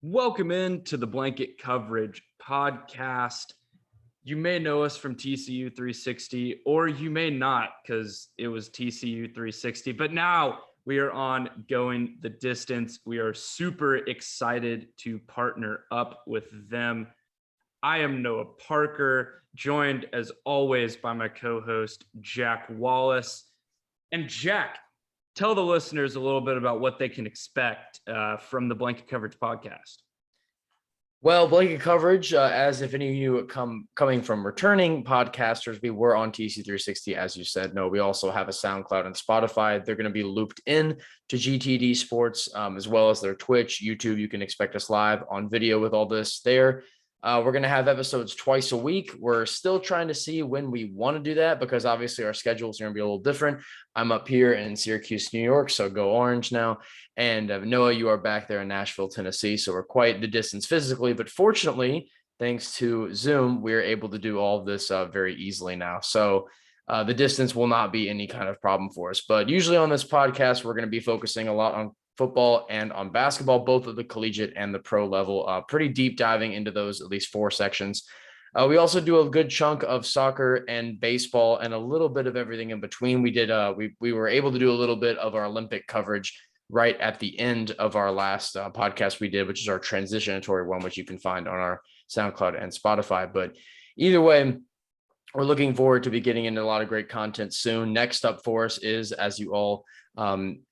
Welcome into the Blanket Coverage podcast. You may know us from TCU 360, or you may not because it was TCU 360. But now we are on Going the Distance. We are super excited to partner up with them. I am Noah Parker, joined as always by my co-host, Jack Wallace. And Jack, tell the listeners a little bit about what they can expect from the Blanket Coverage podcast. Well, blanket coverage, as if any of you coming from returning podcasters, we were on TC360, as you said. No, we also have a SoundCloud and Spotify. They're going to be looped in to GTD Sports, as well as their Twitch, YouTube. You can expect us live on video with all this there. We're going to have episodes twice a week. We're still trying to see when we want to do that because obviously our schedules are going to be a little different. I'm up here in Syracuse, New York, so go Orange now. And Noah, you are back there in Nashville, Tennessee. So we're quite the distance physically, but fortunately, thanks to Zoom, we're able to do all of this very easily now. So the distance will not be any kind of problem for us. But usually on this podcast, we're going to be focusing a lot on football and on basketball, both at the collegiate and the pro level, pretty deep diving into those, at least 4 sections. We also do a good chunk of soccer and baseball and a little bit of everything in between. We were able to do a little bit of our Olympic coverage right at the end of our last podcast we did, which is our transitionatory one, which you can find on our SoundCloud and Spotify. But either way, we're looking forward to be getting into a lot of great content soon. Next up for us is, as you all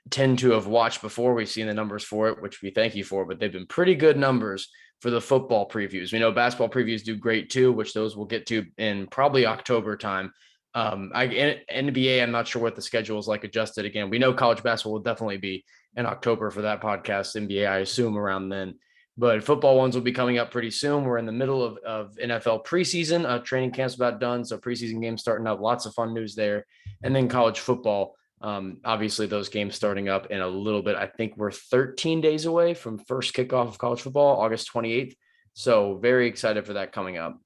tend to have watched before, we've seen the numbers for it, which we thank you for, but they've been pretty good numbers for the football previews. We know basketball previews do great too, which those we'll get to in probably October time. NBA, I'm not sure what the schedule is like adjusted again. We know college basketball will definitely be in October for that podcast. NBA, I assume around then. But football ones will be coming up pretty soon. We're in the middle of NFL preseason. Training camp's about done, so preseason games starting up. Lots of fun news there. And then college football. Obviously, those games starting up in a little bit. I think we're 13 days away from first kickoff of college football, August 28th. So very excited for that coming up.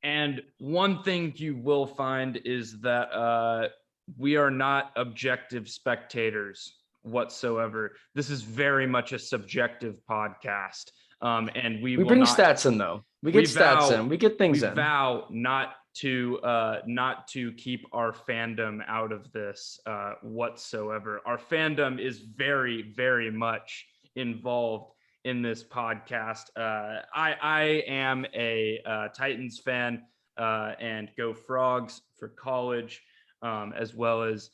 And one thing you will find is that we are not objective spectators whatsoever. This is very much a subjective podcast. And we bring stats in though. We get stats in. We get things in. We vow not to keep our fandom out of this whatsoever. Our fandom is very, very much involved in this podcast. I am a Titans fan and go Frogs for college, as well as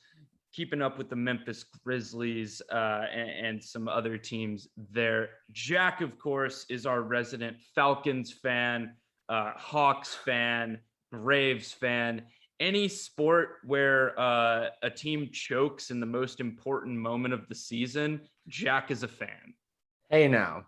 keeping up with the Memphis Grizzlies and some other teams there. Jack, of course, is our resident Falcons fan, Hawks fan, Braves fan. Any sport where a team chokes in the most important moment of the season, Jack is a fan. Hey now.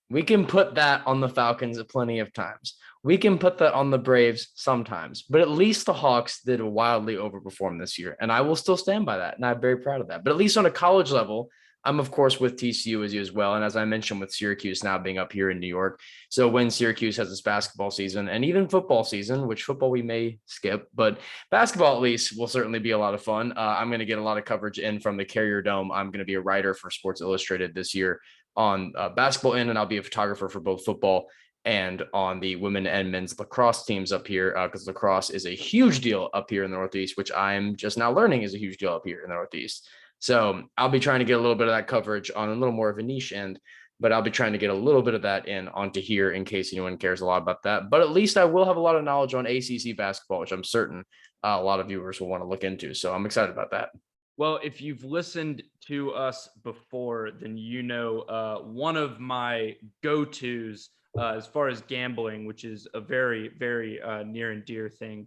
We can put that on the Falcons plenty of times. We can put that on the Braves sometimes, but at least the Hawks did wildly overperform this year. And I will still stand by that. And I'm very proud of that. But at least on a college level, I'm of course with TCU as you as well. And as I mentioned with Syracuse now being up here in New York. So when Syracuse has its basketball season and even football season, which football we may skip, but basketball at least will certainly be a lot of fun. I'm going to get a lot of coverage in from the Carrier Dome. I'm going to be a writer for Sports Illustrated this year on basketball end, and I'll be a photographer for both football and on the women and men's lacrosse teams up here because lacrosse is a huge deal up here in the Northeast, which I'm just now learning is a huge deal up here in the Northeast. So I'll be trying to get a little bit of that coverage on a little more of a niche end, but I'll be trying to get a little bit of that in onto here in case anyone cares a lot about that. But at least I will have a lot of knowledge on ACC basketball, which I'm certain a lot of viewers will want to look into. So I'm excited about that. Well, if you've listened to us before, then you know one of my go-tos as far as gambling, which is a very, very near and dear thing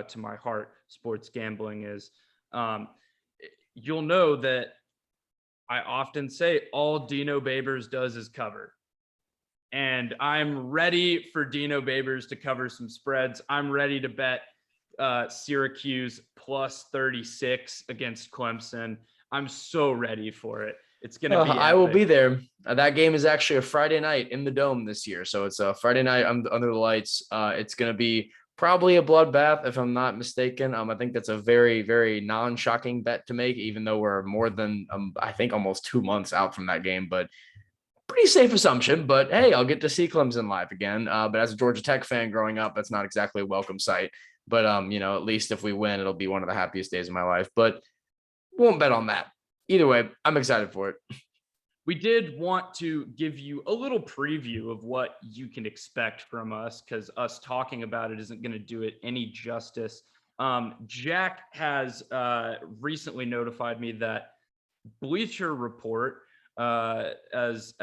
to my heart, sports gambling is, you'll know that I often say all Dino Babers does is cover. And I'm ready for Dino Babers to cover some spreads. I'm ready to bet Syracuse plus 36 against Clemson. I'm so ready for it. It's going to be I will be there. That game is actually a Friday night in the Dome this year. So it's a Friday night under the lights. It's going to be probably a bloodbath, if I'm not mistaken. I think that's a very, very non-shocking bet to make, even though we're more than, I think, almost 2 months out from that game. But pretty safe assumption, but hey, I'll get to see Clemson live again. But as a Georgia Tech fan growing up, that's not exactly a welcome sight. But at least if we win, it'll be one of the happiest days of my life. But won't bet on that. Either way, I'm excited for it. We did want to give you a little preview of what you can expect from us, because us talking about it isn't going to do it any justice. Jack has recently notified me that Bleacher Report, as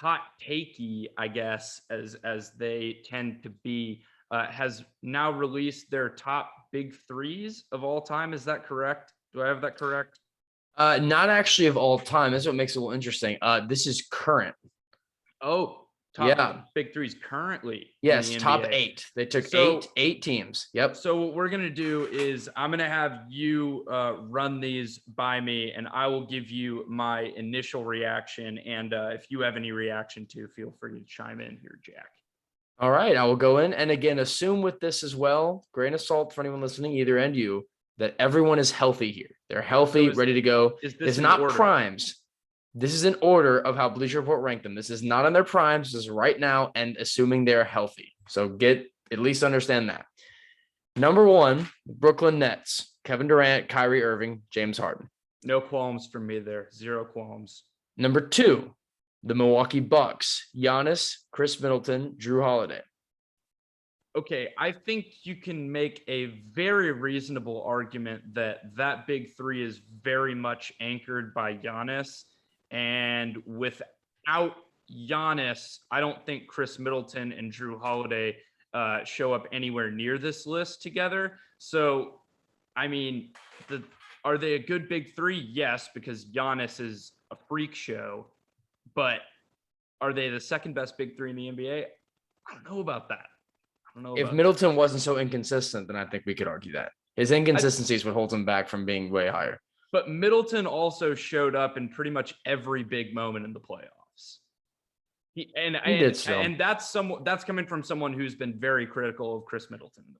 hot takey, I guess, as they tend to be, has now released their top big threes of all time. Is that correct? Do I have that correct? Not actually of all time. That's what makes it a little interesting. This is current. Oh, top big threes currently. Yes, in the top NBA. 8. They took So- eight teams. Yep. So what we're gonna do is I'm gonna have you run these by me, and I will give you my initial reaction. And if you have any reaction too, feel free to chime in here, Jack. All right, I will go in. And again, assume with this as well, grain of salt for anyone listening, either and you, that everyone is healthy here. They're healthy, ready to go. It's not order? primes. This is an order of how Bleacher Report ranked them. This is not on their primes. This is right now and assuming they're healthy. So at least understand that. Number 1, Brooklyn Nets, Kevin Durant, Kyrie Irving, James Harden. No qualms from me there. Zero qualms. Number 2, the Milwaukee Bucks, Giannis, Chris Middleton, Drew Holiday. Okay, I think you can make a very reasonable argument that big three is very much anchored by Giannis. And without Giannis, I don't think Chris Middleton and Drew Holiday show up anywhere near this list together. So, I mean, are they a good big three? Yes, because Giannis is a freak show. But are they the second best big three in the NBA? I don't know about that. If Middleton wasn't so inconsistent, then I think we could argue that. His inconsistencies would hold him back from being way higher. But Middleton also showed up in pretty much every big moment in the playoffs. He did so. And that's coming from someone who's been very critical of Chris Middleton in the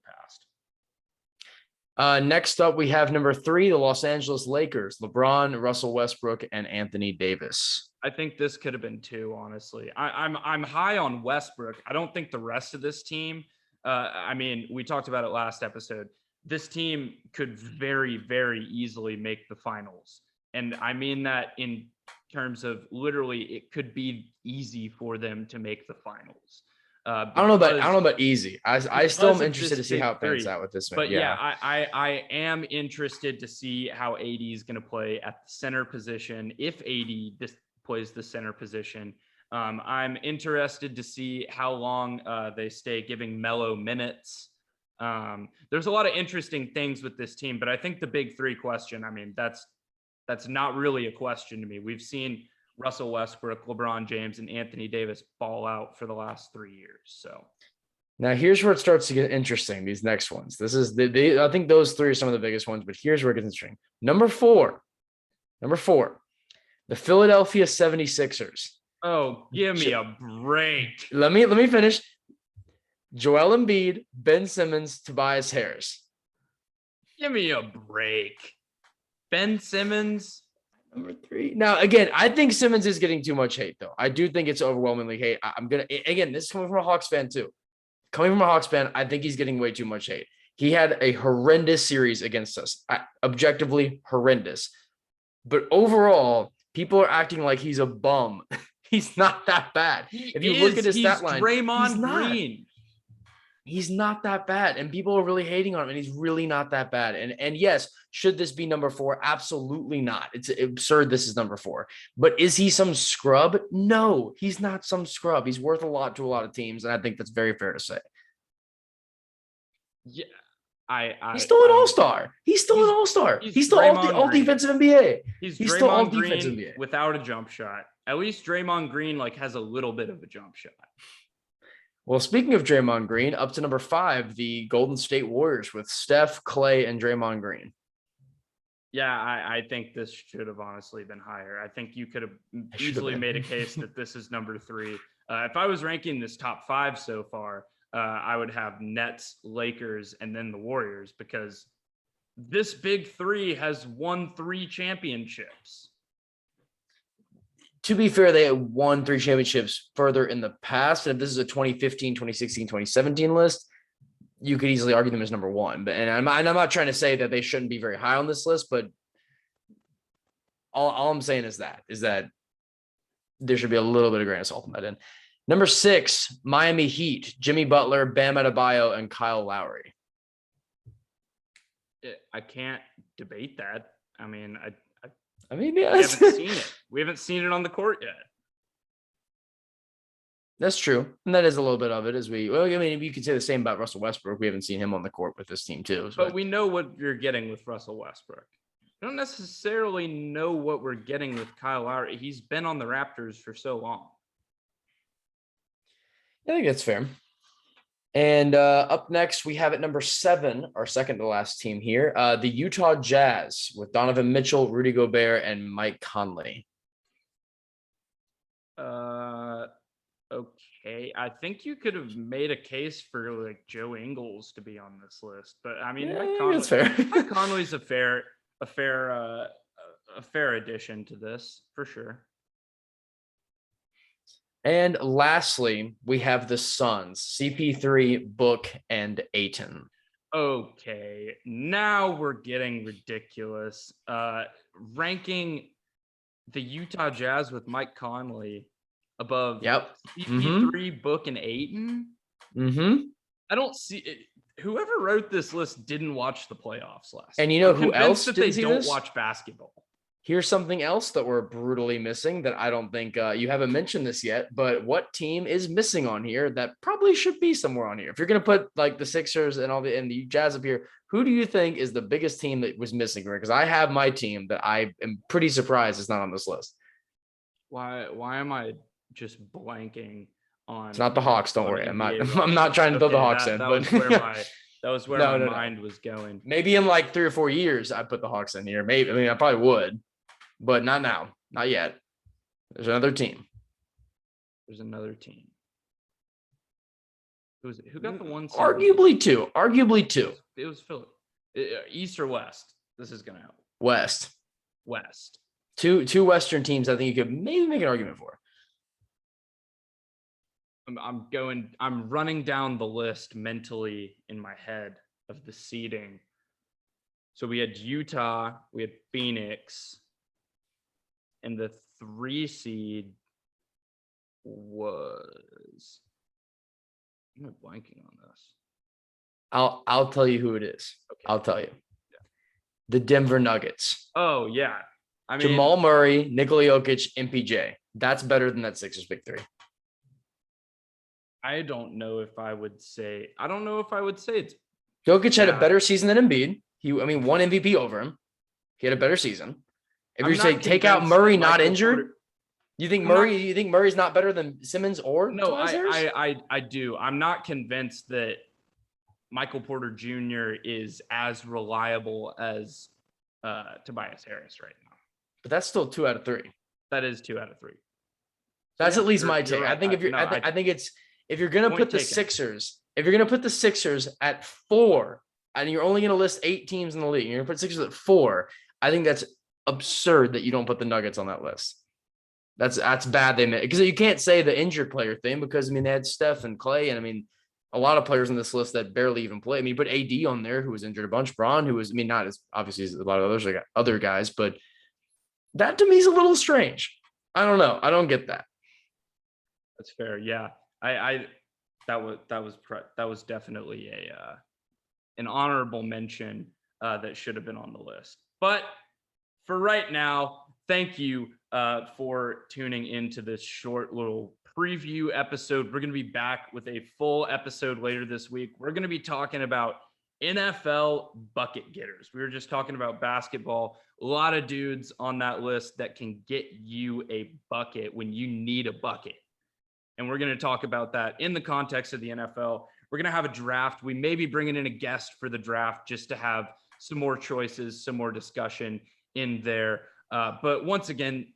past. Next up, we have number 3, the Los Angeles Lakers, LeBron, Russell Westbrook, and Anthony Davis. I think this could have been 2, honestly. I'm high on Westbrook. I don't think the rest of this team, I mean, we talked about it last episode. This team could very, very easily make the finals. And I mean that in terms of literally, it could be easy for them to make the finals. I don't know about easy. I still am interested to see how it pans out with this one. But yeah, I am interested to see how AD is going to play at the center position. If AD plays the center position, I'm interested to see how long they stay giving Melo minutes. There's a lot of interesting things with this team, but I think the big three question, I mean, that's not really a question to me. We've seen Russell Westbrook, LeBron James, and Anthony Davis ball out for the last 3 years. So now here's where it starts to get interesting. These next ones. This is I think those 3 are some of the biggest ones, but here's where it gets interesting. Number four, the Philadelphia 76ers. Oh, give me a break. Let me finish. Joel Embiid, Ben Simmons, Tobias Harris. Give me a break. Ben Simmons. Number 3. Now, again, I think Simmons is getting too much hate, though. I do think it's overwhelmingly hate. This is coming from a Hawks fan, too. Coming from a Hawks fan, I think he's getting way too much hate. He had a horrendous series against us. Objectively horrendous. But overall, people are acting like he's a bum. He's not that bad. If you look at his stat line, Draymond Green. He's not that bad. And people are really hating on him, and he's really not that bad. And yes, should this be number 4? Absolutely not. It's absurd this is number 4. But is he some scrub? No, he's not some scrub. He's worth a lot to a lot of teams, and I think that's very fair to say. Yeah. He's still an all-star. He's still an all-star. He's still all defensive NBA. He's still all defensive NBA without a jump shot. At least Draymond Green has a little bit of a jump shot. Well, speaking of Draymond Green, up to number 5, the Golden State Warriors with Steph, Clay, and Draymond Green. Yeah, I think this should have honestly been higher. I think you could have easily made a case that this is number 3. If I was ranking this top 5 so far, I would have Nets, Lakers, and then the Warriors, because this big 3 has won 3 championships. to be fair, they won 3 championships further in the past. And if this is a 2015, 2016, 2017 list, you could easily argue them as number one. But and I'm not trying to say that they shouldn't be very high on this list, but all I'm saying is that there should be a little bit of grain of salt in that. In number 6, Miami Heat, Jimmy Butler, Bam Adebayo, and Kyle Lowry. I can't debate that. I mean, I mean, we yes. haven't seen it. We haven't seen it on the court yet. That's true. And that is a little bit of it you could say the same about Russell Westbrook. We haven't seen him on the court with this team too. But we know what you're getting with Russell Westbrook. We don't necessarily know what we're getting with Kyle Lowry. He's been on the Raptors for so long. I think that's fair. And up next, we have at number 7, our second to last team here, the Utah Jazz with Donovan Mitchell, Rudy Gobert, and Mike Conley. Okay. I think you could have made a case for like Joe Ingles to be on this list, but I mean, that's fair. Mike Conley's a fair addition to this for sure. And lastly, we have the Suns, CP3, Book, and Ayton. Okay, now we're getting ridiculous. Ranking the Utah Jazz with Mike Conley above CP3, Book, and Ayton. I don't see it. Whoever wrote this list didn't watch the playoffs last. And you know who else that didn't they don't this? watch basketball. Here's something else that we're brutally missing that I don't think you haven't mentioned this yet, but what team is missing on here that probably should be somewhere on here? If you're going to put like the Sixers and the Jazz up here, who do you think is the biggest team that was missing here? Because I have my team that I am pretty surprised is not on this list. Why am I just blanking on? It's not the Hawks. Don't worry. I'm not trying to throw the Hawks in. That was where my mind was going. Maybe in like 3 or 4 years, I put the Hawks in here. Maybe. I mean, I probably would. But not now. Not yet. There's another team. Who got the one seed? Arguably two. It was Philly. East or West? This is going to help. West. Two Western teams I think you could maybe make an argument for. I'm running down the list mentally in my head of the seeding. So we had Utah, we had Phoenix, and the 3 seed was, I'm blanking on this. I'll tell you who it is. Okay. I'll tell you. Yeah. The Denver Nuggets. Oh yeah. I mean, Jamal Murray, Nikola Jokic, MPJ. That's better than that Sixers big 3. I don't know if I would say it's. Jokic had a better season than Embiid. One MVP over him. He had a better season. If you say take out Murray not injured, you think Murray's not better than Simmons or no? I do. I'm not convinced that Michael Porter Jr. is as reliable as Tobias Harris right now. But that's still 2 out of 3. That is 2 out of 3. That's at least my take. Right. I think if you're gonna put the Sixers, at 4, and you're only gonna list 8 teams in the league, you're gonna put Sixers at 4. I think that's absurd that you don't put the Nuggets on that list. That's bad. They made because you can't say the injured player thing because they had Steph and Clay, and a lot of players on this list that barely even play. You put AD on there who was injured a bunch, Braun who was not as obviously as a lot of other guys, but that to me is a little strange. I don't know. I don't get that. That's fair. Yeah. That was definitely an honorable mention that should have been on the list. But for right now, thank you for tuning into this short little preview episode. We're going to be back with a full episode later this week. We're going to be talking about NFL bucket getters. We were just talking about basketball. A lot of dudes on that list that can get you a bucket when you need a bucket. And we're going to talk about that in the context of the NFL. We're going to have a draft. We may be bringing in a guest for the draft just to have some more choices, some more discussion in there. But once again.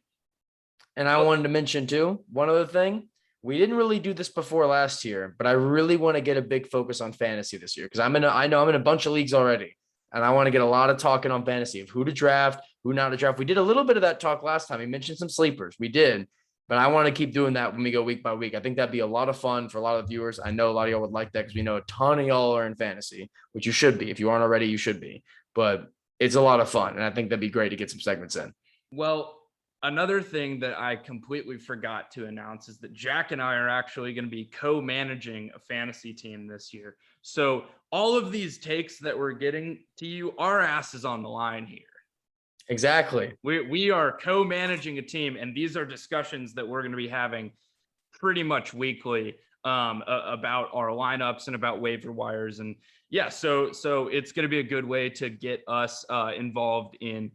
And I wanted to mention too, one other thing. We didn't really do this before last year, but I really want to get a big focus on fantasy this year because I know I'm in a bunch of leagues already. And I want to get a lot of talking on fantasy of who to draft, who not to draft. We did a little bit of that talk last time. We mentioned some sleepers. We did. But I want to keep doing that when we go week by week. I think that'd be a lot of fun for a lot of viewers. I know a lot of y'all would like that because we know a ton of y'all are in fantasy, which you should be. If you aren't already, you should be. But it's a lot of fun. And I think that'd be great to get some segments in. Well, another thing that I completely forgot to announce is that Jack and I are actually going to be co-managing a fantasy team this year. So all of these takes that we're getting to you, our ass is on the line here. Exactly. We are co-managing a team, and these are discussions that we're going to be having pretty much weekly about our lineups and about waiver wires. And yeah, so it's going to be a good way to get us involved in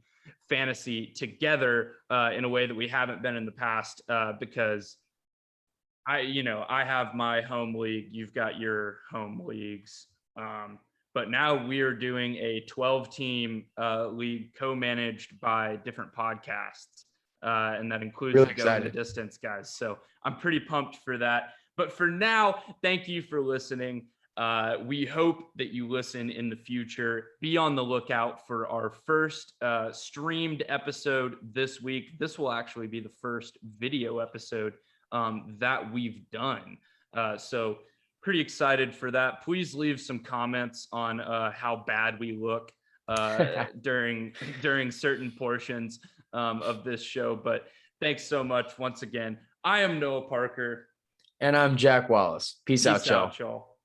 fantasy together in a way that we haven't been in the past, because I have my home league, you've got your home leagues. But now we are doing a 12-team league co-managed by different podcasts. And that includes Really the Go in the excited. Distance guys. So I'm pretty pumped for that. But for now, thank you for listening. We hope that you listen in the future. Be on the lookout for our first streamed episode this week. This will actually be the first video episode that we've done. So pretty excited for that. Please leave some comments on how bad we look during certain portions of this show. But thanks so much once again. I am Noah Parker. And I'm Jack Wallace. Peace out, y'all. y'all.